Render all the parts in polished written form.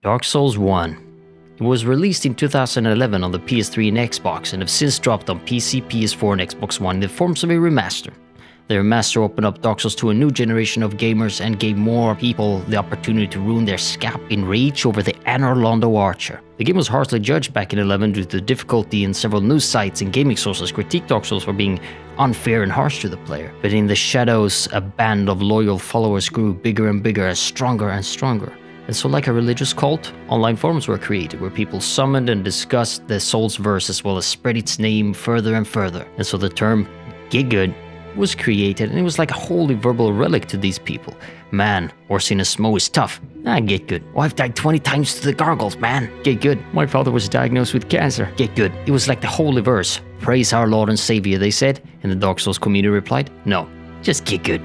Dark Souls 1. It was released in 2011 on the PS3 and Xbox and have since dropped on PC, PS4 and Xbox One in the forms of a remaster. The remaster opened up Dark Souls to a new generation of gamers and gave more people the opportunity to ruin their scalp in rage over the Anor Londo Archer. The game was harshly judged back in 11 due to the difficulty, and several news sites and gaming sources critiqued Dark Souls for being unfair and harsh to the player. But in the shadows, a band of loyal followers grew bigger and bigger, as stronger and stronger. And so, like a religious cult, online forums were created where people summoned and discussed the Souls verse as well as spread its name further and further. And so the term "get good" was created, and it was like a holy verbal relic to these people. Man, Orsina Smo is tough. Get good. Oh, I've died 20 times to the gargles, man. Get good. My father was diagnosed with cancer. Get good. It was like the holy verse. Praise our Lord and Savior, they said, and the Dark Souls community replied, no, just get good.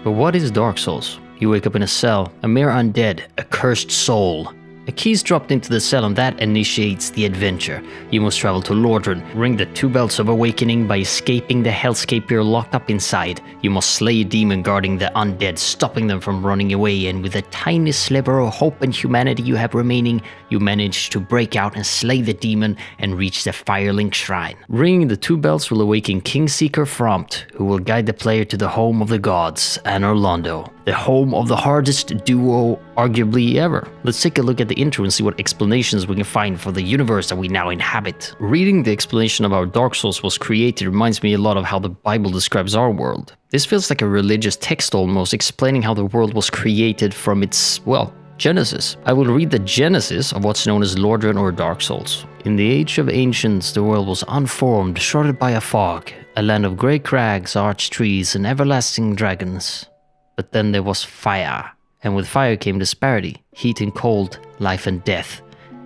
But what is Dark Souls? You wake up in a cell, a mere undead, a cursed soul. A key is dropped into the cell and that initiates the adventure. You must travel to Lordran, ring the two bells of awakening by escaping the hellscape you're locked up inside. You must slay a demon guarding the undead, stopping them from running away, and with the tiny sliver of hope and humanity you have remaining, you manage to break out and slay the demon and reach the Firelink Shrine. Ringing the two bells will awaken Kingseeker Frompt, who will guide the player to the home of the gods, Anor Londo. The home of the hardest duo arguably ever. Let's take a look at the intro and see what explanations we can find for the universe that we now inhabit. Reading the explanation of how Dark Souls was created reminds me a lot of how the Bible describes our world. This feels like a religious text almost, explaining how the world was created from its, Genesis. I will read the Genesis of what's known as Lordran or Dark Souls. In the age of ancients, the world was unformed, shrouded by a fog, a land of grey crags, arched trees, and everlasting dragons. But then there was fire, and with fire came disparity, heat and cold, life and death,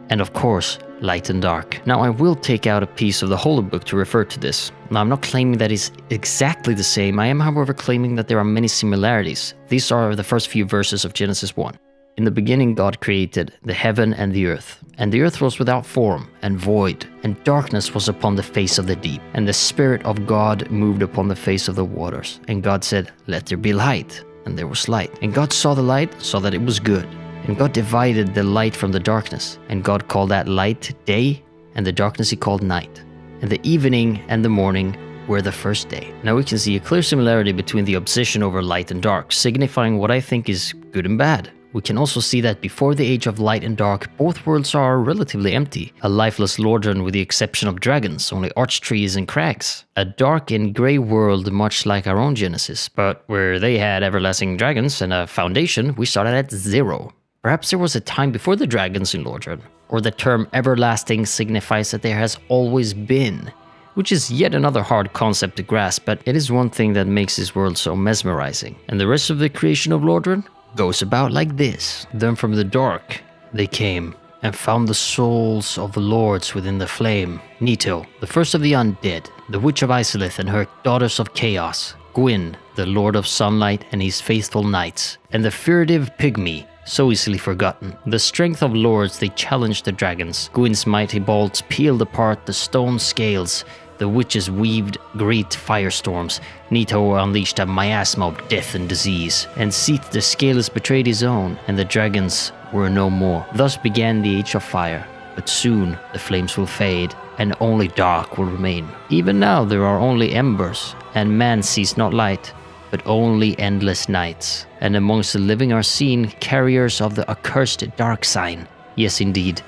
and of course, light and dark. Now I will take out a piece of the Holy Book to refer to this. Now I'm not claiming that it's exactly the same, I am however claiming that there are many similarities. These are the first few verses of Genesis 1. In the beginning God created the heaven and the earth was without form and void, and darkness was upon the face of the deep, and the Spirit of God moved upon the face of the waters. And God said, let there be light. And there was light. And God saw the light, saw that it was good. And God divided the light from the darkness. And God called that light day, and the darkness he called night. And the evening and the morning were the first day. Now we can see a clear similarity between the obsession over light and dark, signifying what I think is good and bad. We can also see that before the age of light and dark, both worlds are relatively empty. A lifeless Lordran with the exception of dragons, only arch trees and crags. A dark and grey world much like our own Genesis, but where they had everlasting dragons and a foundation, we started at zero. Perhaps there was a time before the dragons in Lordran, or the term everlasting signifies that there has always been, which is yet another hard concept to grasp, but it is one thing that makes this world so mesmerizing. And the rest of the creation of Lordran goes about like this. Then from the dark they came and found the souls of the lords within the flame. Nito, the first of the undead, the witch of Izalith and her daughters of chaos, Gwyn, the lord of sunlight and his faithful knights, and the furtive pygmy, so easily forgotten. The strength of lords they challenged the dragons. Gwyn's mighty bolts peeled apart the stone scales. The witches weaved great firestorms. Nito unleashed a miasma of death and disease, and Seath the Scaleless betrayed his own, and the dragons were no more. Thus began the Age of Fire, but soon the flames will fade, and only dark will remain. Even now there are only embers, and man sees not light, but only endless nights. And amongst the living are seen carriers of the accursed dark sign. Yes, indeed,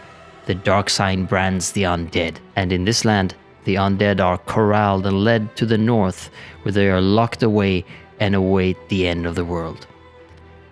the dark sign brands the undead, and in this land, the undead are corralled and led to the north, where they are locked away and await the end of the world.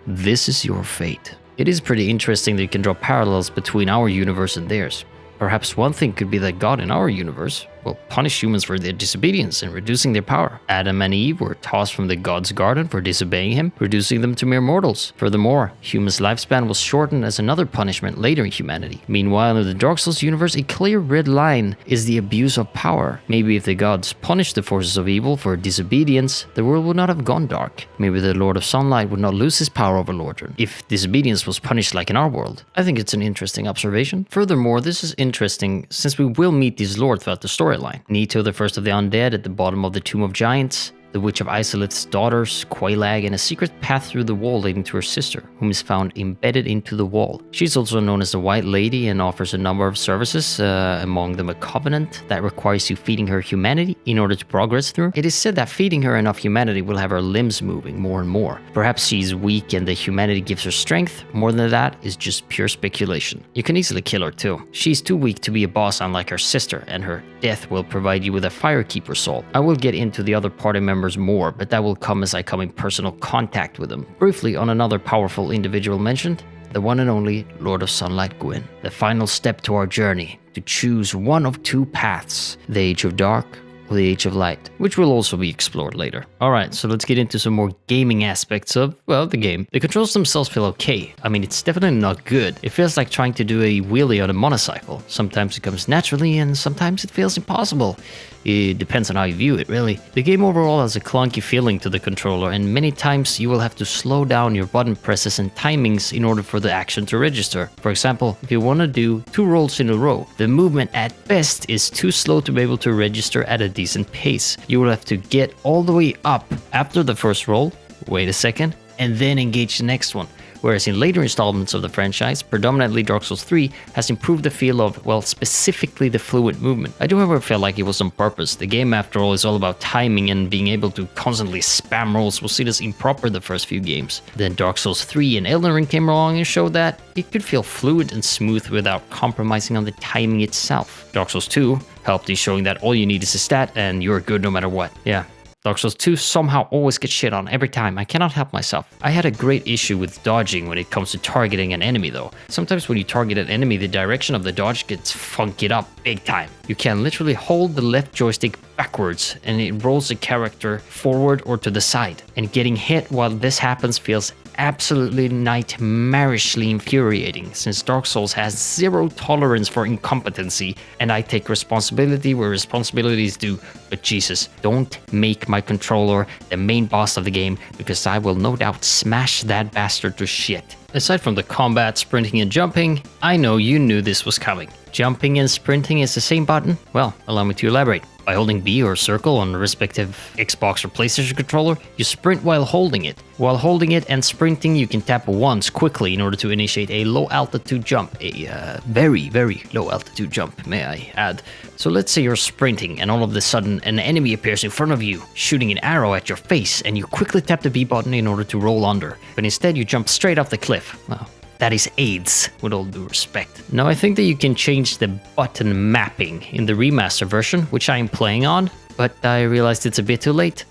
This is your fate. It is pretty interesting that you can draw parallels between our universe and theirs. Perhaps one thing could be that God in our universe will punish humans for their disobedience and reducing their power. Adam and Eve were tossed from the God's garden for disobeying him, reducing them to mere mortals. Furthermore, humans' lifespan was shortened as another punishment later in humanity. Meanwhile, in the Dark Souls universe, a clear red line is the abuse of power. Maybe if the gods punished the forces of evil for disobedience, the world would not have gone dark. Maybe the Lord of Sunlight would not lose his power over Lordran if disobedience was punished like in our world. I think it's an interesting observation. Furthermore, this is interesting since we will meet these lords throughout the storyline. Nito, the first of the undead, at the bottom of the Tomb of Giants. the Witch of Izalith's daughters, Quailag, and a secret path through the wall leading to her sister, whom is found embedded into the wall. She's also known as the White Lady and offers a number of services, among them a covenant that requires you feeding her humanity in order to progress through. It is said that feeding her enough humanity will have her limbs moving more and more. Perhaps she's weak and the humanity gives her strength. More than that is just pure speculation. You can easily kill her too. She's too weak to be a boss unlike her sister, and her death will provide you with a Firekeeper soul. I will get into the other party members more, but that will come as I come in personal contact with them. Briefly on another powerful individual mentioned, the one and only Lord of Sunlight Gwyn. The final step to our journey, to choose one of two paths, the Age of Dark or the Age of Light, which will also be explored later. Alright, so let's get into some more gaming aspects of, well, the game. The controls themselves feel okay. I mean, it's definitely not good. It feels like trying to do a wheelie on a motorcycle. Sometimes it comes naturally and sometimes it feels impossible. It depends on how you view it, really. The game overall has a clunky feeling to the controller, and many times you will have to slow down your button presses and timings in order for the action to register. For example, if you want to do 2 rolls in a row, the movement at best is too slow to be able to register at a decent pace. You will have to get all the way up after the first roll, wait a second, and then engage the next one. Whereas in later installments of the franchise, predominantly Dark Souls 3 has improved the feel of, well, specifically the fluid movement. I do however feel like it was on purpose. The game after all is all about timing, and being able to constantly spam rolls was seen as improper the first few games. Then Dark Souls 3 and Elden Ring came along and showed that it could feel fluid and smooth without compromising on the timing itself. Dark Souls 2 helped in showing that all you need is a stat and you're good no matter what. Yeah. Dark Souls 2 somehow always gets shit on every time. I cannot help myself. I had a great issue with dodging when it comes to targeting an enemy though. Sometimes when you target an enemy, the direction of the dodge gets funkied up big time. You can literally hold the left joystick backwards and it rolls the character forward or to the side. And getting hit while this happens feels absolutely nightmarishly infuriating, since Dark Souls has zero tolerance for incompetency, and I take responsibility where responsibility is due. But Jesus, don't make my controller the main boss of the game, because I will no doubt smash that bastard to shit. Aside from the combat, sprinting and jumping, I know you knew this was coming. Jumping and sprinting is the same button? Well, allow me to elaborate. By holding B or circle on the respective Xbox or PlayStation controller, you sprint while holding it. While holding it and sprinting, you can tap once quickly in order to initiate a low altitude jump. A very, very low altitude jump, may I add. So let's say you're sprinting and all of a sudden an enemy appears in front of you, shooting an arrow at your face, and you quickly tap the B button in order to roll under. But instead you jump straight off the cliff. Well, that is AIDS, with all due respect. Now I think that you can change the button mapping in the remaster version, which I am playing on, but I realized it's a bit too late.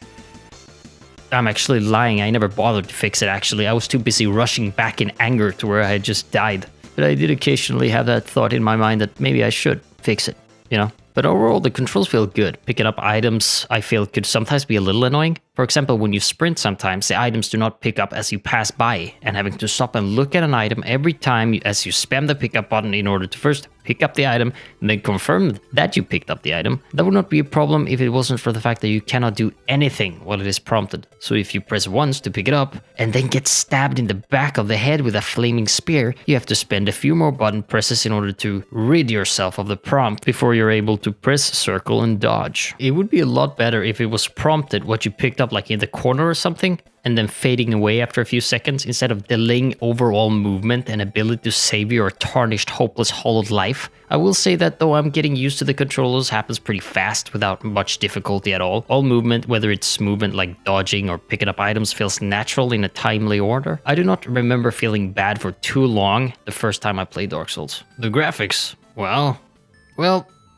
I'm actually lying, I never bothered to fix it actually. I was too busy rushing back in anger to where I had just died. But I did occasionally have that thought in my mind that maybe I should fix it, you know? But overall, the controls feel good. Picking up items, I feel, could sometimes be a little annoying. For example, when you sprint sometimes, the items do not pick up as you pass by, and having to stop and look at an item every time as you spam the pickup button in order to first pick up the item, and then confirm that you picked up the item, that would not be a problem if it wasn't for the fact that you cannot do anything while it is prompted. So if you press once to pick it up, and then get stabbed in the back of the head with a flaming spear, you have to spend a few more button presses in order to rid yourself of the prompt before you're able to press circle and dodge. It would be a lot better if it was prompted what you picked up like in the corner or something, and then fading away after a few seconds instead of delaying overall movement and ability to save your tarnished, hopeless, hollowed life. I will say that though I'm getting used to the controllers happens pretty fast without much difficulty at all. All movement, whether it's movement like dodging or picking up items, feels natural in a timely order. I do not remember feeling bad for too long the first time I played Dark Souls. The graphics, well,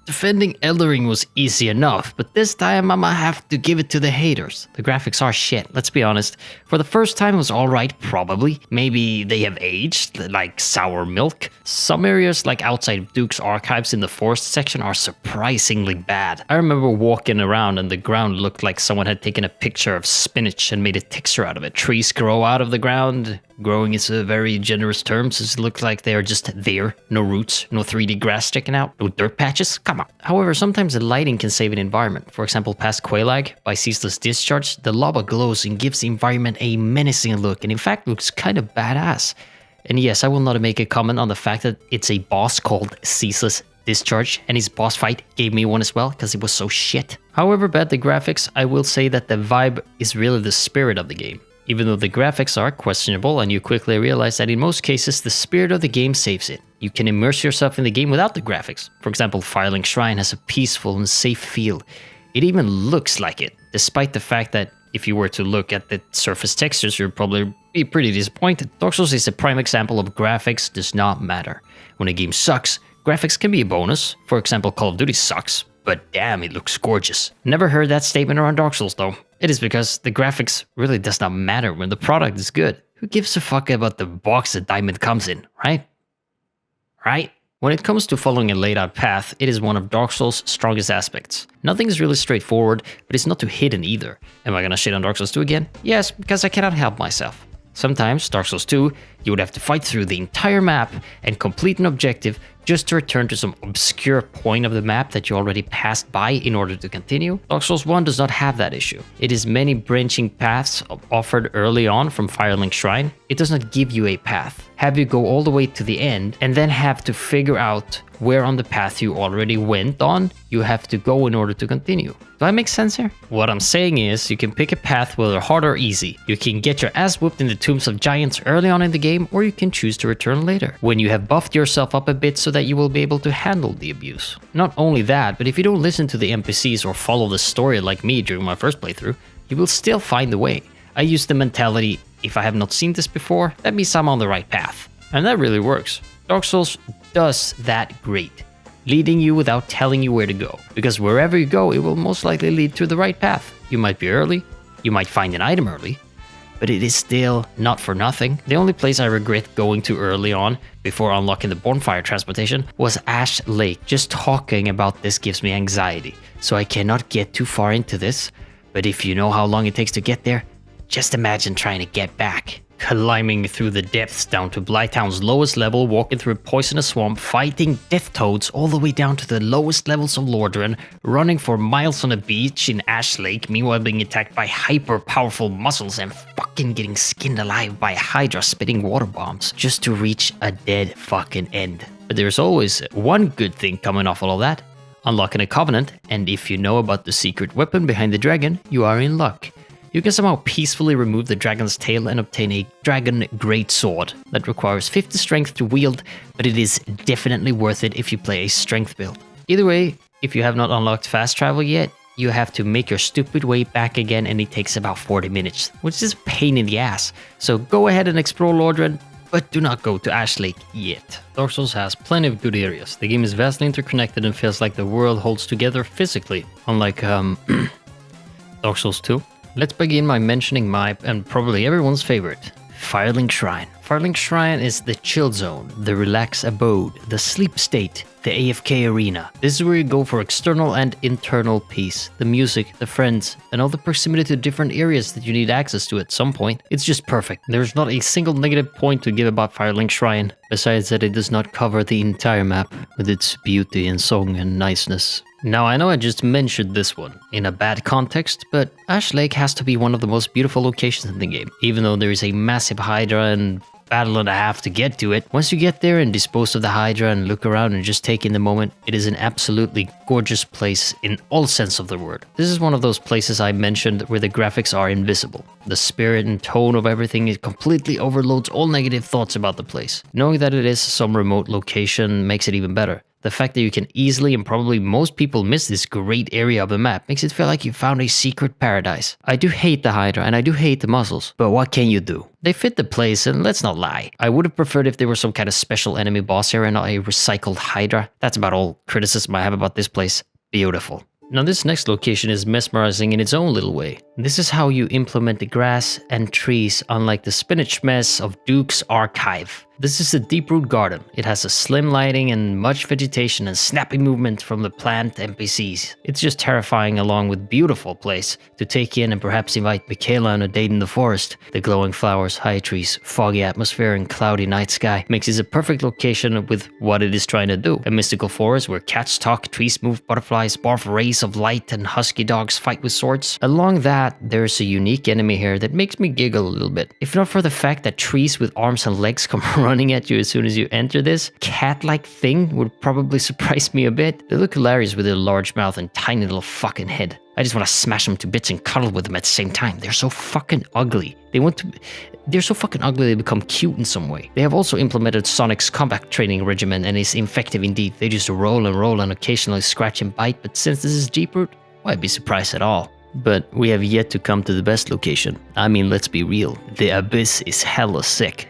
defending Elden Ring was easy enough, but this time I'ma have to give it to the haters. The graphics are shit, let's be honest. For the first time it was alright, probably. Maybe they have aged, like sour milk. Some areas, like outside Duke's Archives in the forest section, are surprisingly bad. I remember walking around and the ground looked like someone had taken a picture of spinach and made a texture out of it. Trees grow out of the ground. Growing is a very generous term, since it looks like they are just there. No roots, no 3D grass sticking out, no dirt patches, come on. However, sometimes the lighting can save an environment. For example, past Quailag, by Ceaseless Discharge, the lava glows and gives the environment a menacing look, and in fact looks kind of badass. And yes, I will not make a comment on the fact that it's a boss called Ceaseless Discharge, and his boss fight gave me one as well because it was so shit. However bad the graphics, I will say that the vibe is really the spirit of the game. Even though the graphics are questionable, and you quickly realize that in most cases the spirit of the game saves it. You can immerse yourself in the game without the graphics. For example, Firelink Shrine has a peaceful and safe feel. It even looks like it, despite the fact that if you were to look at the surface textures, you'd probably be pretty disappointed. Dark Souls is a prime example of graphics does not matter. When a game sucks, graphics can be a bonus. For example, Call of Duty sucks, but damn, it looks gorgeous. Never heard that statement around Dark Souls though. It is because the graphics really does not matter when the product is good. Who gives a fuck about the box the diamond comes in, right? Right? When it comes to following a laid out path, it is one of Dark Souls' strongest aspects. Nothing is really straightforward, but it's not too hidden either. Am I gonna shit on Dark Souls 2 again? Yes, because I cannot help myself. Sometimes, Dark Souls 2, you would have to fight through the entire map and complete an objective just to return to some obscure point of the map that you already passed by in order to continue. Dark Souls 1 does not have that issue. It is many branching paths offered early on from Firelink Shrine. It does not give you a path, have you go all the way to the end, and then have to figure out where on the path you already went on you have to go in order to continue. Do I make sense here? What I'm saying is, you can pick a path whether hard or easy. You can get your ass whooped in the Tombs of Giants early on in the game, or you can choose to return later, when you have buffed yourself up a bit so that you will be able to handle the abuse. Not only that, but if you don't listen to the NPCs or follow the story like me during my first playthrough, you will still find the way. I use the mentality, if I have not seen this before, that means I'm on the right path. And that really works. Dark Souls does that great, leading you without telling you where to go, because wherever you go, it will most likely lead to the right path. You might be early, you might find an item early, but it is still not for nothing. The only place I regret going to early on, before unlocking the bonfire transportation, was Ash Lake. Just talking about this gives me anxiety, so I cannot get too far into this, but if you know how long it takes to get there, just imagine trying to get back. Climbing through the depths down to Blighttown's lowest level, walking through a poisonous swamp, fighting death toads all the way down to the lowest levels of Lordran, running for miles on a beach in Ash Lake, meanwhile being attacked by hyper-powerful mussels and fucking getting skinned alive by a Hydra spitting water bombs, just to reach a dead fucking end. But there's always one good thing coming off all of that. Unlocking a Covenant, and if you know about the secret weapon behind the dragon, you are in luck. You can somehow peacefully remove the dragon's tail and obtain a dragon greatsword that requires 50 strength to wield, but it is definitely worth it if you play a strength build. Either way, if you have not unlocked fast travel yet, you have to make your stupid way back again, and it takes about 40 minutes, which is a pain in the ass. So go ahead and explore Lordran, but do not go to Ash Lake yet. Dark Souls has plenty of good areas. The game is vastly interconnected and feels like the world holds together physically, unlike Dark Souls 2. Let's begin by mentioning my, and probably everyone's favorite, Firelink Shrine. Firelink Shrine is the chill zone, the relaxed abode, the sleep state, the AFK arena. This is where you go for external and internal peace, the music, the friends, and all the proximity to different areas that you need access to at some point. It's just perfect. There's not a single negative point to give about Firelink Shrine, besides that it does not cover the entire map with its beauty and song and niceness. Now, I know I just mentioned this one in a bad context, but Ash Lake has to be one of the most beautiful locations in the game, even though there is a massive Hydra and battle and a half to get to it. Once you get there and dispose of the Hydra and look around and just take in the moment, it is an absolutely gorgeous place in all sense of the word. This is one of those places I mentioned where the graphics are invisible. The spirit and tone of everything, it completely overloads all negative thoughts about the place. Knowing that it is some remote location makes it even better. The fact that you can easily, and probably most people miss this great area of the map, makes it feel like you found a secret paradise. I do hate the Hydra and I do hate the mussels, but what can you do? They fit the place, and let's not lie. I would have preferred if there were some kind of special enemy boss here and not a recycled Hydra. That's about all criticism I have about this place. Beautiful. Now this next location is mesmerizing in its own little way. This is how you implement the grass and trees, unlike the spinach mess of Duke's Archive. This is a deep root garden. It has a slim lighting and much vegetation and snappy movement from the plant NPCs. It's just terrifying, along with beautiful place to take in and perhaps invite Michaela on a date in the forest. The glowing flowers, high trees, foggy atmosphere and cloudy night sky makes this a perfect location with what it is trying to do. A mystical forest where cats talk, trees move, butterflies barf rays of light, and husky dogs fight with swords. Along that, there's a unique enemy here that makes me giggle a little bit. If not for the fact that trees with arms and legs come running running at you as soon as you enter this cat-like thing would probably surprise me a bit. They look hilarious with their large mouth and tiny little fucking head. I just want to smash them to bits and cuddle with them at the same time. They're so fucking ugly. They're so fucking ugly they become cute in some way. They have also implemented Sonic's combat training regimen and is effective indeed. They just roll and occasionally scratch and bite, but since this is Deeproot, why be surprised at all? But we have yet to come to the best location. I mean, let's be real, the Abyss is hella sick.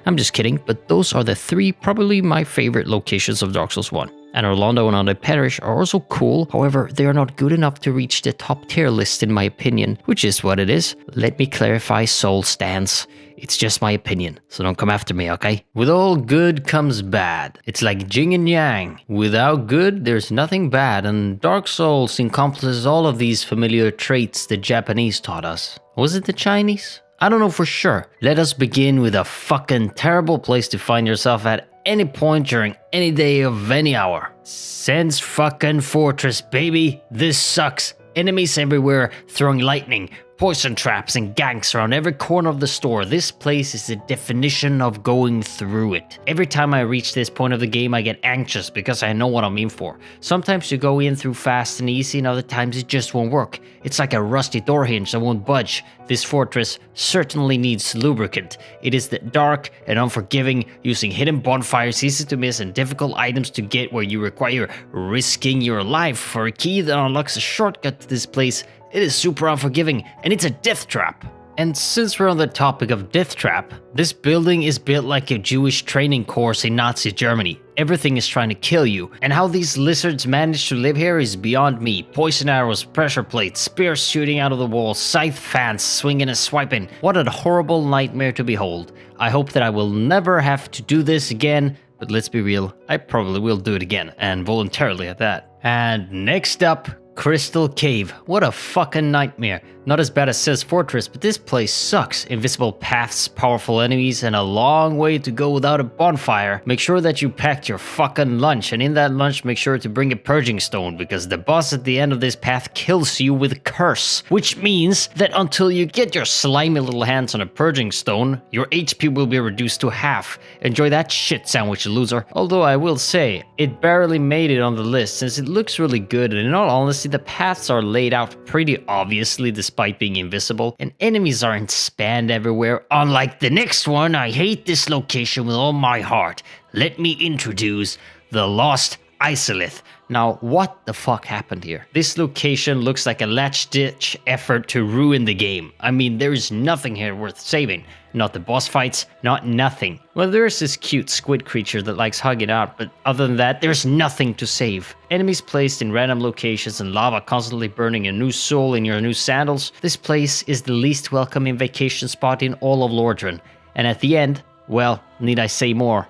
I'm just kidding, but those are the 3 probably my favorite locations of Dark Souls 1. And Orlando and Undead Parish are also cool, however, they are not good enough to reach the top tier list in my opinion, which is what it is. Let me clarify Soul stance. It's just my opinion, so don't come after me, okay? With all good comes bad. It's like yin and yang. Without good, there's nothing bad, and Dark Souls encompasses all of these familiar traits the Japanese taught us. Was it the Chinese? I don't know for sure. Let us begin with a fucking terrible place to find yourself at any point during any day of any hour. Sense fucking Fortress, baby. This sucks. Enemies everywhere, throwing lightning, poison traps, and ganks around every corner of the store. This place is the definition of going through it. Every time I reach this point of the game, I get anxious because I know what I'm in for. Sometimes you go in through fast and easy, and other times it just won't work. It's like a rusty door hinge that won't budge. This fortress certainly needs lubricant. It is dark and unforgiving, using hidden bonfires, easy to miss, and difficult items to get where you require risking your life for a key that unlocks a shortcut to this place. It is super unforgiving, and it's a death trap. And since we're on the topic of death trap, this building is built like a Jewish training course in Nazi Germany. Everything is trying to kill you, and how these lizards manage to live here is beyond me. Poison arrows, pressure plates, spears shooting out of the walls, scythe fans swinging and swiping. What a horrible nightmare to behold. I hope that I will never have to do this again, but let's be real, I probably will do it again, and voluntarily at that. And next up, Crystal Cave. What a fucking nightmare. Not as bad as Cez Fortress, but this place sucks. Invisible paths, powerful enemies, and a long way to go without a bonfire. Make sure that you packed your fucking lunch, and in that lunch make sure to bring a purging stone, because the boss at the end of this path kills you with a curse. Which means that until you get your slimy little hands on a purging stone, your HP will be reduced to half. Enjoy that shit sandwich, loser. Although I will say, it barely made it on the list since it looks really good, and in all honesty, the paths are laid out pretty obviously despite being invisible, and enemies aren't spammed everywhere. Unlike the next one, I hate this location with all my heart. Let me introduce the Lost Izalith. Now, what the fuck happened here? This location looks like a latch-ditch effort to ruin the game. I mean, there is nothing here worth saving. Not the boss fights, not nothing. Well, there's this cute squid creature that likes hugging out, but other than that, there's nothing to save. Enemies placed in random locations and lava constantly burning a new soul in your new sandals. This place is the least welcoming vacation spot in all of Lordran. And at the end, well, need I say more?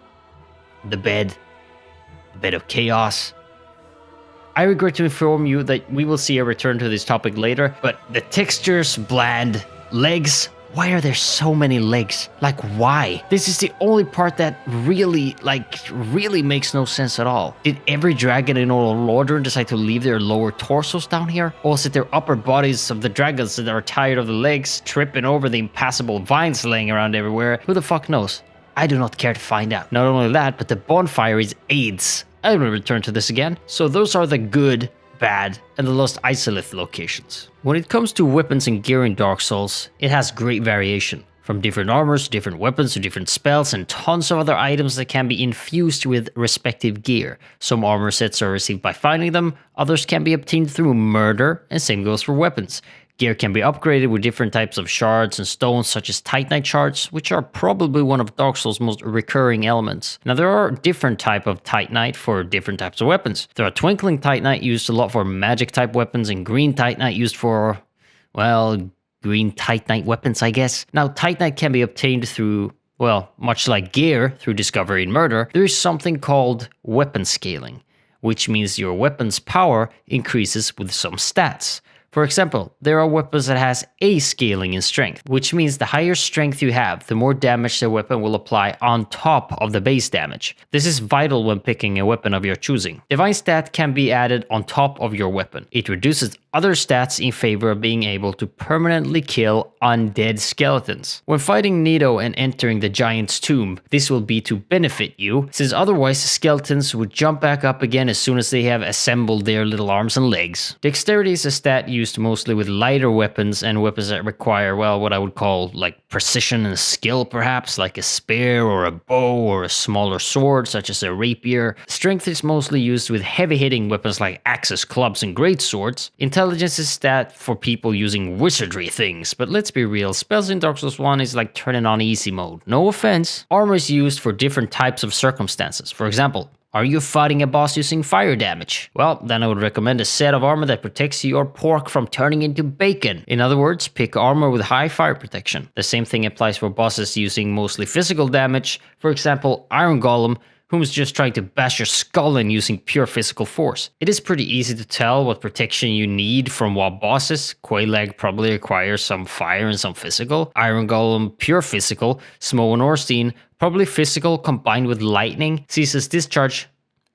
The bed of chaos. I regret to inform you that we will see a return to this topic later, but the textures bland, legs. Why are there so many legs? Like, why? This is the only part that really makes no sense at all. Did every dragon in all of Lordran decide to leave their lower torsos down here? Or is it their upper bodies of the dragons that are tired of the legs tripping over the impassable vines laying around everywhere? Who the fuck knows? I do not care to find out. Not only that, but the bonfire is AIDS. I will return to this again. So those are the good, bad, and the Lost Izalith locations. When it comes to weapons and gear in Dark Souls, it has great variation. From different armors to different weapons to different spells and tons of other items that can be infused with respective gear. Some armor sets are received by finding them, others can be obtained through murder, and same goes for weapons. Gear can be upgraded with different types of shards and stones such as Titanite shards, which are probably one of Dark Souls' most recurring elements. Now there are different types of Titanite for different types of weapons. There are Twinkling Titanite used a lot for magic type weapons and Green Titanite used for, well, green Titanite weapons I guess. Now Titanite can be obtained through, well, much like gear through discovery and murder. There is something called weapon scaling, which means your weapon's power increases with some stats. For example, there are weapons that has a scaling in strength, which means the higher strength you have, the more damage the weapon will apply on top of the base damage. This is vital when picking a weapon of your choosing. Divine Stat can be added on top of your weapon. It reduces other stats in favor of being able to permanently kill undead skeletons. When fighting Nito and entering the giant's tomb, this will be to benefit you, since otherwise skeletons would jump back up again as soon as they have assembled their little arms and legs. Dexterity is a stat used mostly with lighter weapons and weapons that require, well, what I would call like precision and skill perhaps, like a spear or a bow or a smaller sword such as a rapier. Strength is mostly used with heavy hitting weapons like axes, clubs, and greatswords. Intelligence is stat for people using wizardry things, but let's be real, spells in Dark Souls 1 is like turning on easy mode. No offense. Armor is used for different types of circumstances. For example, are you fighting a boss using fire damage? Well, then I would recommend a set of armor that protects your pork from turning into bacon. In other words, pick armor with high fire protection. The same thing applies for bosses using mostly physical damage. For example, Iron Golem, whom's just trying to bash your skull in using pure physical force. It is pretty easy to tell what protection you need from what bosses. Quelaag probably requires some fire and some physical. Iron Golem, pure physical. Smo and Orstein, probably physical combined with lightning. Caesar's Discharge,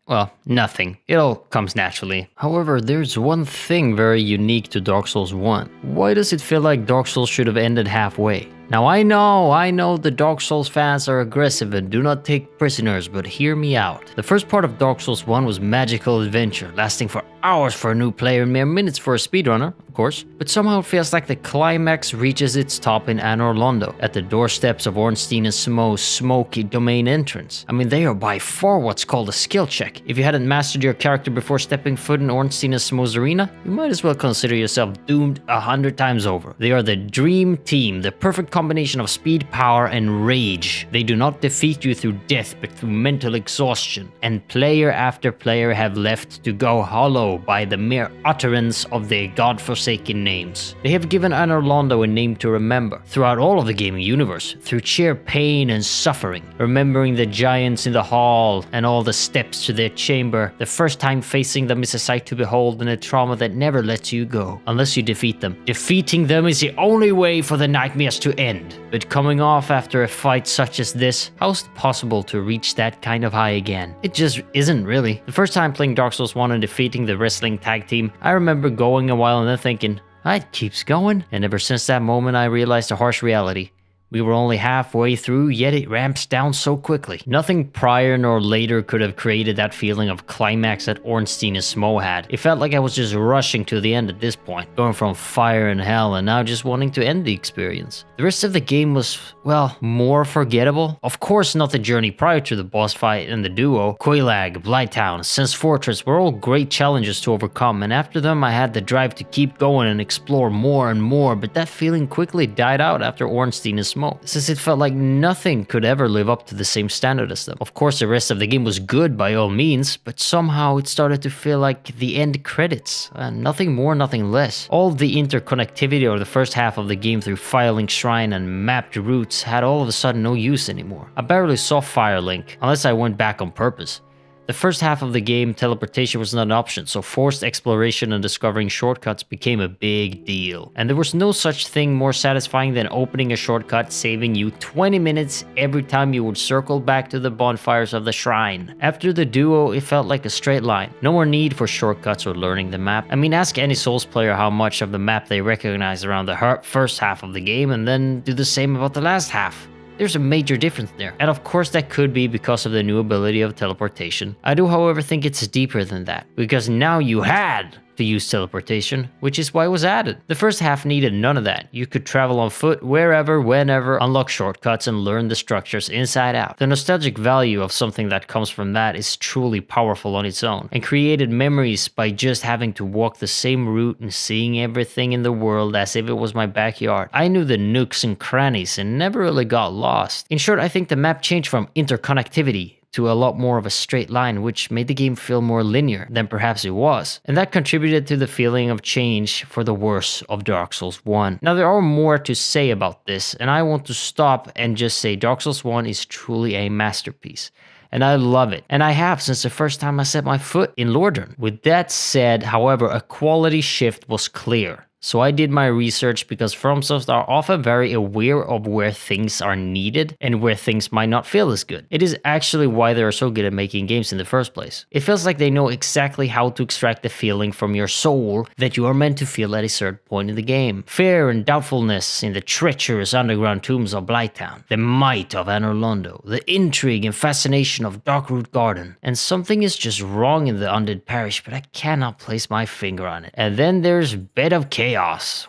well, nothing. It all comes naturally. However, there's one thing very unique to Dark Souls 1. Why does it feel like Dark Souls should have ended halfway? Now I know the Dark Souls fans are aggressive and do not take prisoners, but hear me out. The first part of Dark Souls 1 was magical adventure, lasting for hours for a new player and mere minutes for a speedrunner, of course. But somehow it feels like the climax reaches its top in Anor Londo, at the doorsteps of Ornstein and Smo's smoky domain entrance. I mean, they are by far what's called a skill check. If you hadn't mastered your character before stepping foot in Ornstein and Smo's arena, you might as well consider yourself doomed 100 times over. They are the dream team, the perfect combination of speed, power, and rage. They do not defeat you through death, but through mental exhaustion. And player after player have left to go hollow by the mere utterance of their godforsaken names. They have given Anor Londo a name to remember throughout all of the gaming universe, through sheer pain and suffering. Remembering the giants in the hall and all the steps to their chamber. The first time facing them is a sight to behold and a trauma that never lets you go, unless you defeat them. Defeating them is the only way for the nightmares to end. But coming off after a fight such as this, how is it possible to reach that kind of high again? It just isn't really. The first time playing Dark Souls 1 and defeating the wrestling tag team, I remember going a while and then thinking, it keeps going. And ever since that moment I realized the harsh reality. We were only halfway through, yet it ramps down so quickly. Nothing prior nor later could have created that feeling of climax that Ornstein and Smo had. It felt like I was just rushing to the end at this point, going from fire and hell and now just wanting to end the experience. The rest of the game was, well, more forgettable. Of course not the journey prior to the boss fight and the duo. Quelaag, Blighttown, Sense Fortress were all great challenges to overcome, and after them I had the drive to keep going and explore more and more, but that feeling quickly died out after Ornstein and Smo, since it felt like nothing could ever live up to the same standard as them. Of course, the rest of the game was good by all means, but somehow it started to feel like the end credits. Nothing more, nothing less. All the interconnectivity of the first half of the game through Firelink Shrine and mapped routes had all of a sudden no use anymore. I barely saw Firelink, unless I went back on purpose. The first half of the game, teleportation was not an option, so forced exploration and discovering shortcuts became a big deal. And there was no such thing more satisfying than opening a shortcut, saving you 20 minutes every time you would circle back to the bonfires of the shrine. After the duo, it felt like a straight line. No more need for shortcuts or learning the map. I mean, ask any Souls player how much of the map they recognize around the first half of the game, and then do the same about the last half. There's a major difference there. And of course that could be because of the new ability of teleportation. I do however think it's deeper than that, because now you had to use teleportation, which is why it was added. The first half needed none of that. You could travel on foot wherever, whenever, unlock shortcuts, and learn the structures inside out. The nostalgic value of something that comes from that is truly powerful on its own, and created memories by just having to walk the same route and seeing everything in the world as if it was my backyard. I knew the nooks and crannies and never really got lost. In short, I think the map changed from interconnectivity to a lot more of a straight line, which made the game feel more linear than perhaps it was. And that contributed to the feeling of change for the worse of Dark Souls 1. Now there are more to say about this, and I want to stop and just say Dark Souls 1 is truly a masterpiece. And I love it. And I have since the first time I set my foot in Lordran. With that said, however, a quality shift was clear. So I did my research because FromSoft are often very aware of where things are needed and where things might not feel as good. It is actually why they are so good at making games in the first place. It feels like they know exactly how to extract the feeling from your soul that you are meant to feel at a certain point in the game. Fear and doubtfulness in the treacherous underground tombs of Blighttown, the might of Anor Londo, the intrigue and fascination of Darkroot Garden, and something is just wrong in the Undead Parish, but I cannot place my finger on it. And then there's Bed of Chaos,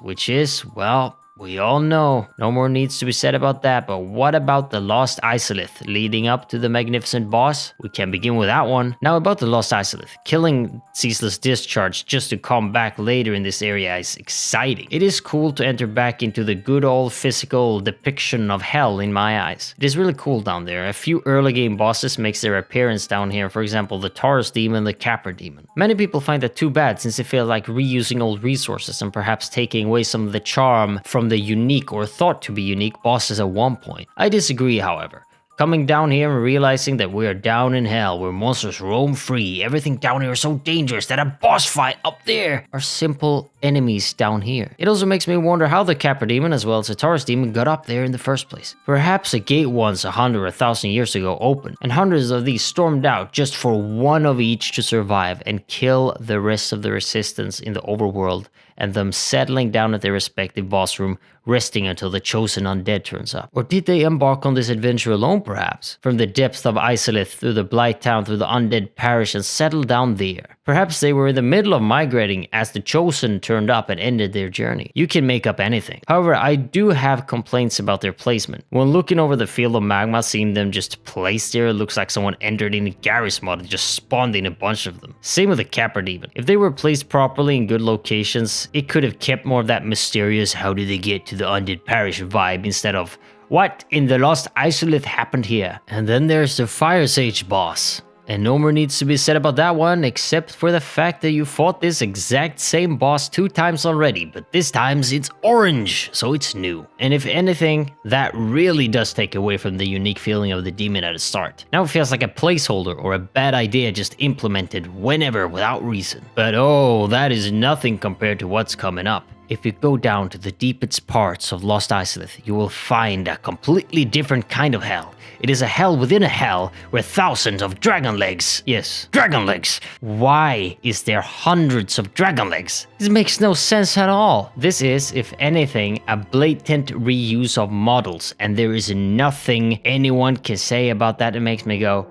which is, well, we all know, no more needs to be said about that, but what about the Lost Izalith leading up to the magnificent boss? We can begin with that one. Now about the Lost Izalith, killing Ceaseless Discharge just to come back later in this area is exciting. It is cool to enter back into the good old physical depiction of hell in my eyes. It is really cool down there. A few early game bosses makes their appearance down here, for example the Taurus Demon, the Capra Demon. Many people find that too bad since it feels like reusing old resources and perhaps taking away some of the charm from the unique or thought to be unique bosses at one point. I disagree, however. Coming down here and realizing that we are down in hell where monsters roam free, everything down here is so dangerous that a boss fight up there are simple enemies down here. It also makes me wonder how the Capra Demon as well as the Taurus Demon got up there in the first place. Perhaps a gate once 100 or 1,000 years ago opened and hundreds of these stormed out just for one of each to survive and kill the rest of the resistance in the overworld, and them settling down at their respective boss room, resting until the chosen undead turns up. Or did they embark on this adventure alone perhaps? From the depths of Izalith through the Blighttown through the Undead Parish and settle down there. Perhaps they were in the middle of migrating as the chosen turned up and ended their journey. You can make up anything. However, I do have complaints about their placement. When looking over the field of magma, seeing them just placed there, it looks like someone entered in a Garry's mod and just spawned in a bunch of them. Same with the Capra Demon. If they were placed properly in good locations, it could have kept more of that mysterious how did they get to the Undead Parish vibe instead of what in the Lost Izalith happened here. And then there's the Fire Sage boss. And no more needs to be said about that one except for the fact that you fought this exact same boss 2 times already, but this time it's orange, so it's new. And if anything, that really does take away from the unique feeling of the demon at the start. Now it feels like a placeholder or a bad idea just implemented whenever without reason. But oh, that is nothing compared to what's coming up. If you go down to the deepest parts of Lost Izalith, you will find a completely different kind of hell. It is a hell within a hell where thousands of dragon legs. Yes, dragon legs. Why is there hundreds of dragon legs? This makes no sense at all. This is, if anything, a blatant reuse of models, and there is nothing anyone can say about that that makes me go,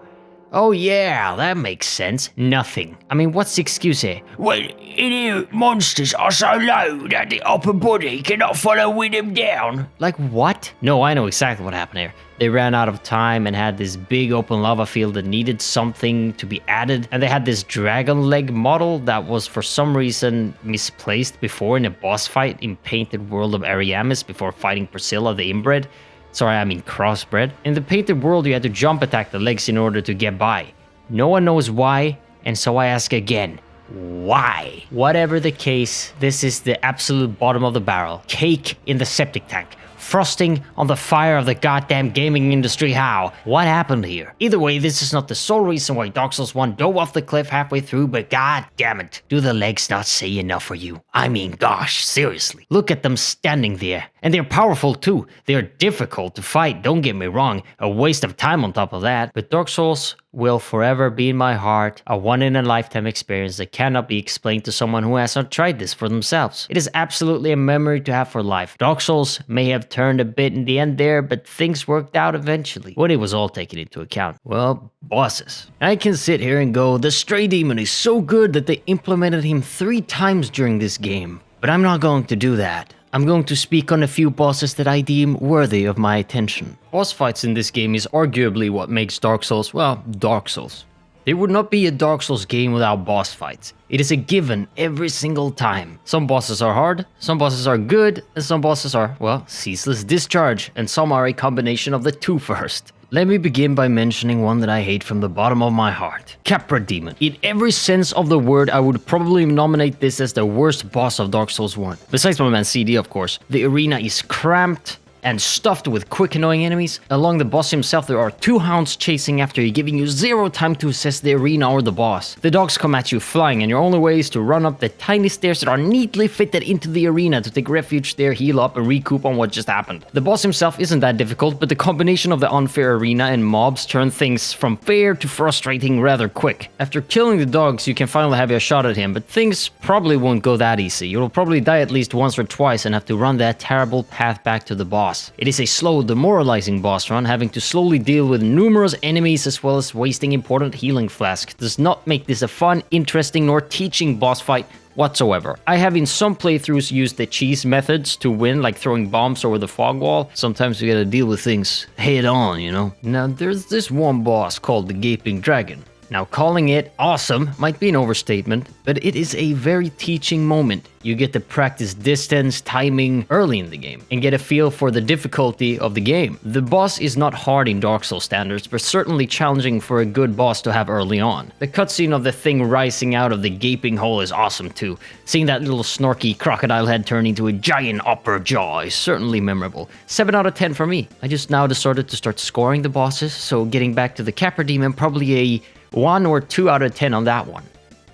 oh yeah, that makes sense. Nothing. I mean, what's the excuse here? Well, in here, monsters are so low that the upper body cannot follow with them down. Like what? No, I know exactly what happened here. They ran out of time and had this big open lava field that needed something to be added, and they had this dragon leg model that was for some reason misplaced before in a boss fight in Painted World of Ariamis before fighting Priscilla the Inbred. Sorry, I mean crossbred. In the Painted World, you had to jump attack the legs in order to get by. No one knows why, and so I ask again, why? Whatever the case, this is the absolute bottom of the barrel. Cake in the septic tank. Frosting on the fire of the goddamn gaming industry. How? What happened here? Either way, this is not the sole reason why Dark Souls 1 dove off the cliff halfway through, but god damn it, do the legs not say enough for you? I mean, gosh, seriously. Look at them standing there. And they're powerful too. They're difficult to fight, don't get me wrong. A waste of time on top of that. But Dark Souls will forever be in my heart, a one-in-a-lifetime experience that cannot be explained to someone who has not tried this for themselves. It is absolutely a memory to have for life. Dark Souls may have turned a bit in the end there, but things worked out eventually, when it was all taken into account. Well, bosses. I can sit here and go, the Stray Demon is so good that they implemented him 3 times during this game. But I'm not going to do that. I'm going to speak on a few bosses that I deem worthy of my attention. Boss fights in this game is arguably what makes Dark Souls, well, Dark Souls. There would not be a Dark Souls game without boss fights. It is a given every single time. Some bosses are hard, some bosses are good, and some bosses are, well, Ceaseless Discharge, and some are a combination of the two first. Let me begin by mentioning one that I hate from the bottom of my heart. Capra Demon. In every sense of the word, I would probably nominate this as the worst boss of Dark Souls 1. Besides my man CD, of course. The arena is cramped, and stuffed with quick annoying enemies. Along the boss himself there are 2 hounds chasing after you, giving you 0 time to assess the arena or the boss. The dogs come at you flying and your only way is to run up the tiny stairs that are neatly fitted into the arena to take refuge there, heal up and recoup on what just happened. The boss himself isn't that difficult, but the combination of the unfair arena and mobs turn things from fair to frustrating rather quick. After killing the dogs you can finally have your shot at him, but things probably won't go that easy. You'll probably die at least once or twice and have to run that terrible path back to the boss. It is a slow, demoralizing boss run, having to slowly deal with numerous enemies as well as wasting important healing flasks. Does not make this a fun, interesting, nor teaching boss fight whatsoever. I have in some playthroughs used the cheese methods to win, like throwing bombs over the fog wall. Sometimes you gotta deal with things head on, you know? Now there's this one boss called the Gaping Dragon. Now calling it awesome might be an overstatement, but it is a very teaching moment. You get to practice distance, timing early in the game, and get a feel for the difficulty of the game. The boss is not hard in Dark Souls standards, but certainly challenging for a good boss to have early on. The cutscene of the thing rising out of the gaping hole is awesome too. Seeing that little snorky crocodile head turn into a giant upper jaw is certainly memorable. 7 out of 10 for me. I just now decided to start scoring the bosses, so getting back to the Capra Demon, probably a 1 or 2 out of 10 on that one.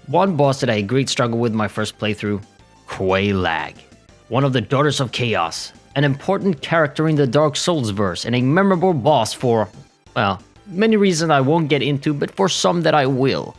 One boss that I had great struggle with my first playthrough, Quelaag. One of the Daughters of Chaos, an important character in the Dark Souls verse and a memorable boss for, well, many reasons I won't get into, but for some that I will.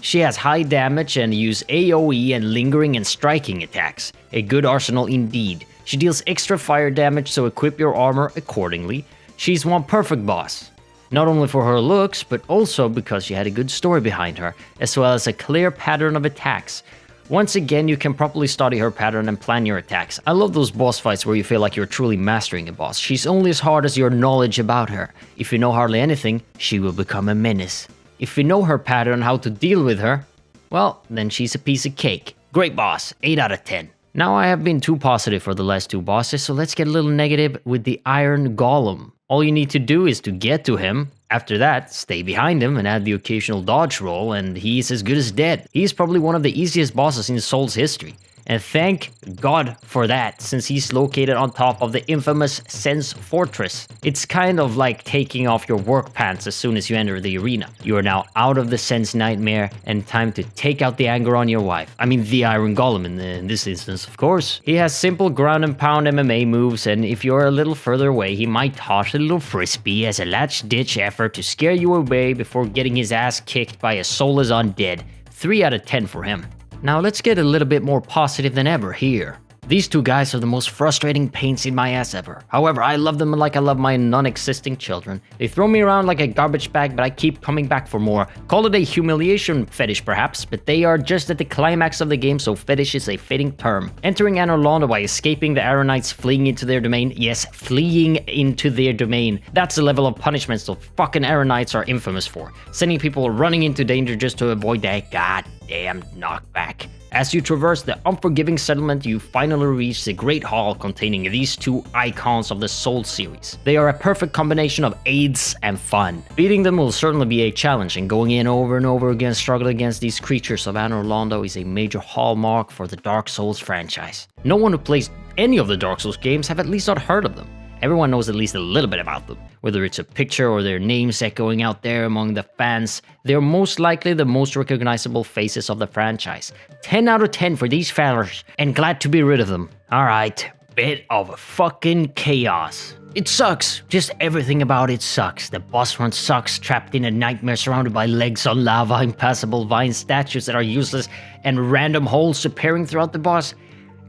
She has high damage and use AoE and lingering and striking attacks, a good arsenal indeed. She deals extra fire damage, so equip your armor accordingly. She's one perfect boss. Not only for her looks, but also because she had a good story behind her, as well as a clear pattern of attacks. Once again, you can properly study her pattern and plan your attacks. I love those boss fights where you feel like you're truly mastering a boss. She's only as hard as your knowledge about her. If you know hardly anything, she will become a menace. If you know her pattern, how to deal with her, well, then she's a piece of cake. Great boss, 8 out of 10. Now I have been too positive for the last 2 bosses, so let's get a little negative with the Iron Golem. All you need to do is to get to him. After that, stay behind him and add the occasional dodge roll, and he's as good as dead. He's probably one of the easiest bosses in Souls history. And thank God for that, since he's located on top of the infamous Sense Fortress. It's kind of like taking off your work pants as soon as you enter the arena. You are now out of the Sense Nightmare and time to take out the anger on your wife. I mean the Iron Golem in this instance, of course. He has simple ground and pound MMA moves, and if you're a little further away, he might toss a little frisbee as a last-ditch effort to scare you away before getting his ass kicked by a soulless undead. 3 out of 10 for him. Now let's get a little bit more positive than ever here. These 2 guys are the most frustrating pains in my ass ever. However, I love them like I love my non-existing children. They throw me around like a garbage bag, but I keep coming back for more. Call it a humiliation fetish perhaps, but they are just at the climax of the game, so fetish is a fitting term. Entering Anor Londo by escaping the Aronites, fleeing into their domain. Yes, fleeing into their domain. That's the level of punishments the fucking Aronites are infamous for. Sending people running into danger just to avoid that goddamn knockback. As you traverse the unforgiving settlement, you finally reach the Great Hall containing these 2 icons of the Souls series. They are a perfect combination of aids and fun. Beating them will certainly be a challenge, and going in over and over again struggling against these creatures of Anor Londo is a major hallmark for the Dark Souls franchise. No one who plays any of the Dark Souls games have at least not heard of them. Everyone knows at least a little bit about them. Whether it's a picture or their names echoing out there among the fans, they're most likely the most recognizable faces of the franchise. 10 out of 10 for these fellers, and glad to be rid of them. Alright, bit of fucking chaos. It sucks. Just everything about it sucks. The boss run sucks, trapped in a nightmare surrounded by legs on lava, impassable vine statues that are useless, and random holes appearing throughout the boss.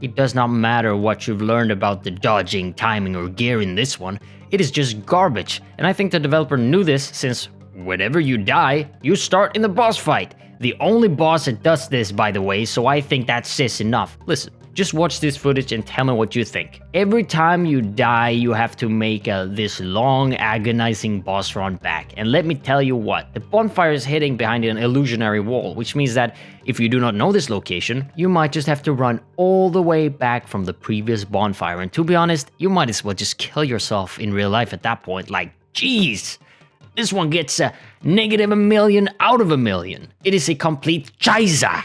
It does not matter what you've learned about the dodging, timing, or gear in this one. It is just garbage, and I think the developer knew this since whenever you die, you start in the boss fight. The only boss that does this, by the way, so I think that says enough. Listen, just watch this footage and tell me what you think. Every time you die, you have to make this long, agonizing boss run back. And let me tell you what, the bonfire is hidden behind an illusionary wall, which means that if you do not know this location, you might just have to run all the way back from the previous bonfire. And to be honest, you might as well just kill yourself in real life at that point. Like, jeez. This one gets a -1,000,000 out of 1,000,000. It is a complete Chiza.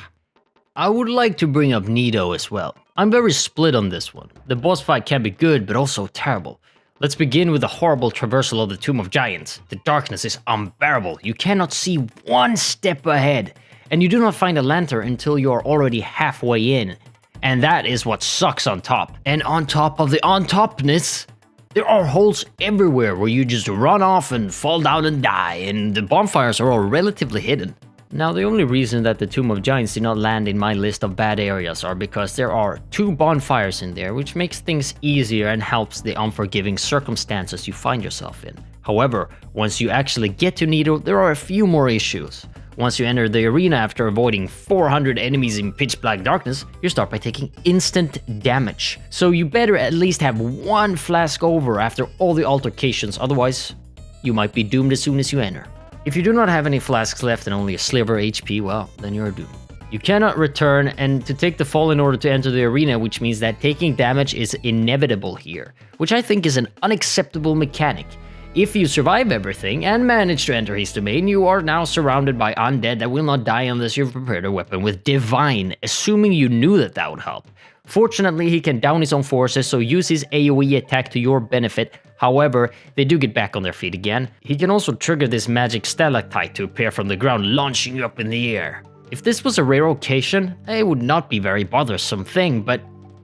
I would like to bring up Nido as well. I'm very split on this one. The boss fight can be good, but also terrible. Let's begin with the horrible traversal of the Tomb of Giants. The darkness is unbearable. You cannot see one step ahead, and you do not find a lantern until you are already halfway in. And that is what sucks on top. And on top of the on-topness, there are holes everywhere where you just run off and fall down and die, and the bonfires are all relatively hidden. Now, the only reason that the Tomb of Giants did not land in my list of bad areas are because there are 2 bonfires in there, which makes things easier and helps the unforgiving circumstances you find yourself in. However, once you actually get to Nido, there are a few more issues. Once you enter the arena after avoiding 400 enemies in pitch black darkness, you start by taking instant damage. So you better at least have 1 flask over after all the altercations, otherwise you might be doomed as soon as you enter. If you do not have any flasks left and only a sliver HP, well, then you're doomed. You cannot return and to take the fall in order to enter the arena, which means that taking damage is inevitable here, which I think is an unacceptable mechanic. If you survive everything and manage to enter his domain, you are now surrounded by undead that will not die unless you've prepared a weapon with Divine, assuming you knew that that would help. Fortunately, he can down his own forces, so use his AoE attack to your benefit. However, they do get back on their feet again. He can also trigger this magic stalactite to appear from the ground, launching you up in the air. If this was a rare occasion, it would not be a very bothersome thing, but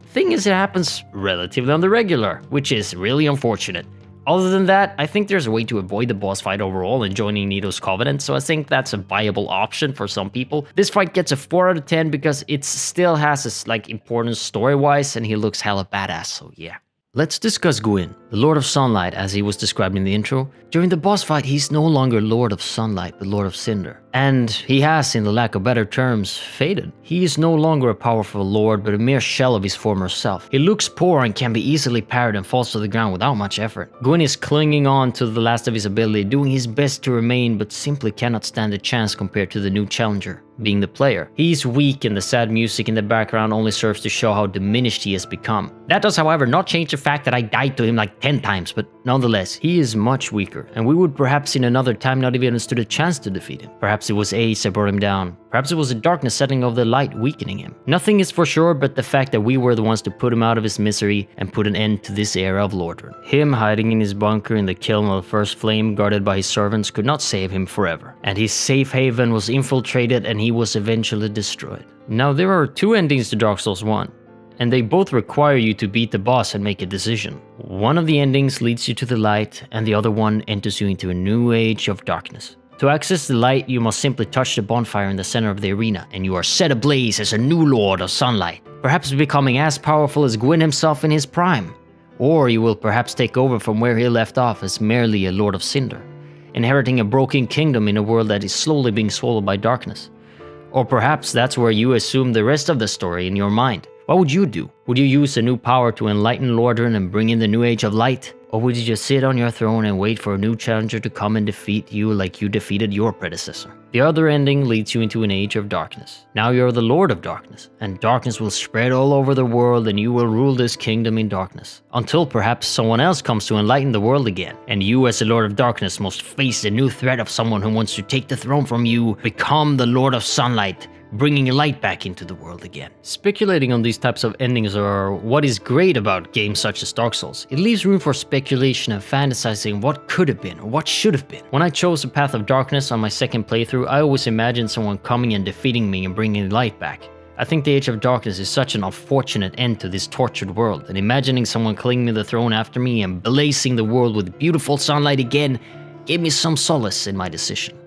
thing is it happens relatively on the regular, which is really unfortunate. Other than that, I think there's a way to avoid the boss fight overall and joining Nido's Covenant, so I think that's a viable option for some people. This fight gets a 4 out of 10 because it still has its importance story-wise, and he looks hella badass, so yeah. Let's discuss Gwyn, the Lord of Sunlight as he was described in the intro. During the boss fight, he's no longer Lord of Sunlight, but Lord of Cinder. And he has, in the lack of better terms, faded. He is no longer a powerful lord, but a mere shell of his former self. He looks poor and can be easily parried and falls to the ground without much effort. Gwyn is clinging on to the last of his ability, doing his best to remain, but simply cannot stand a chance compared to the new challenger, being the player. He's weak and the sad music in the background only serves to show how diminished he has become. That does, however, not change the fact that I died to him like 10 times, but nonetheless, he is much weaker, and we would perhaps in another time not even stood a chance to defeat him. Perhaps it was Ace that brought him down. Perhaps it was the darkness setting of the light weakening him. Nothing is for sure but the fact that we were the ones to put him out of his misery and put an end to this era of Lordran. Him hiding in his bunker in the kiln of the first flame guarded by his servants could not save him forever, and his safe haven was infiltrated and he was eventually destroyed. Now there are 2 endings to Dark Souls 1. And they both require you to beat the boss and make a decision. One of the endings leads you to the light, and the other one enters you into a new age of darkness. To access the light, you must simply touch the bonfire in the center of the arena, and you are set ablaze as a new Lord of Sunlight, perhaps becoming as powerful as Gwyn himself in his prime. Or you will perhaps take over from where he left off as merely a Lord of Cinder, inheriting a broken kingdom in a world that is slowly being swallowed by darkness. Or perhaps that's where you assume the rest of the story in your mind. What would you do? Would you use a new power to enlighten Lordran and bring in the new age of light? Or would you just sit on your throne and wait for a new challenger to come and defeat you like you defeated your predecessor? The other ending leads you into an age of darkness. Now you're the Lord of Darkness, and darkness will spread all over the world and you will rule this kingdom in darkness. Until perhaps someone else comes to enlighten the world again, and you as the Lord of Darkness must face the new threat of someone who wants to take the throne from you, become the Lord of Sunlight, bringing light back into the world again. Speculating on these types of endings are what is great about games such as Dark Souls. It leaves room for speculation and fantasizing what could have been or what should have been. When I chose the Path of Darkness on my second playthrough, I always imagined someone coming and defeating me and bringing light back. I think the Age of Darkness is such an unfortunate end to this tortured world, and imagining someone clinging to the throne after me and blazing the world with beautiful sunlight again gave me some solace in my decision.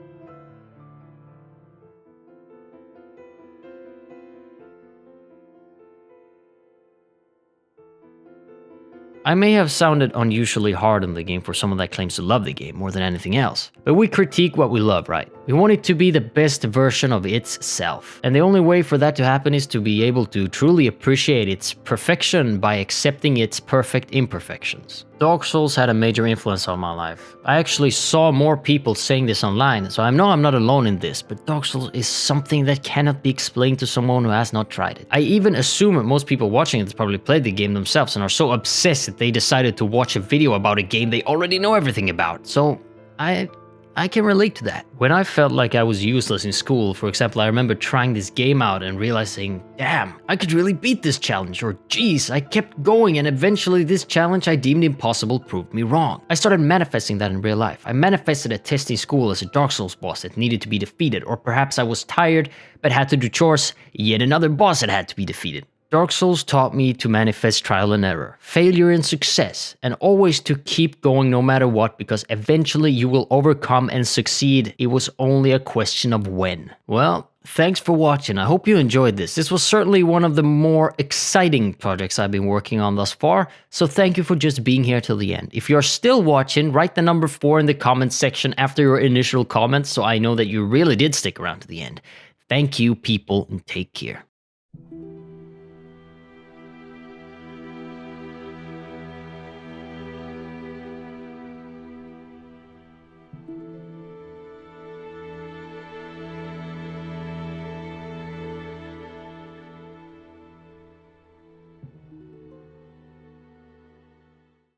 I may have sounded unusually hard on the game for someone that claims to love the game more than anything else, but we critique what we love, right? We want it to be the best version of itself, and the only way for that to happen is to be able to truly appreciate its perfection by accepting its perfect imperfections. Dark Souls had a major influence on my life. I actually saw more people saying this online, so I know I'm not alone in this, but Dark Souls is something that cannot be explained to someone who has not tried it. I even assume most people watching it probably played the game themselves and are so obsessed that they decided to watch a video about a game they already know everything about. So I I can relate to that. When I felt like I was useless in school, for example, I remember trying this game out and realizing, damn, I could really beat this challenge, or geez, I kept going and eventually this challenge I deemed impossible proved me wrong. I started manifesting that in real life. I manifested a test in school as a Dark Souls boss that needed to be defeated, or perhaps I was tired but had to do chores, yet another boss that had to be defeated. Dark Souls taught me to manifest trial and error, failure and success, and always to keep going no matter what, because eventually you will overcome and succeed. It was only a question of when. Well, thanks for watching. I hope you enjoyed this. This was certainly one of the more exciting projects I've been working on thus far, so thank you for just being here till the end. If you're still watching, write the number 4 in the comments section after your initial comments so I know that you really did stick around to the end. Thank you, people, and take care.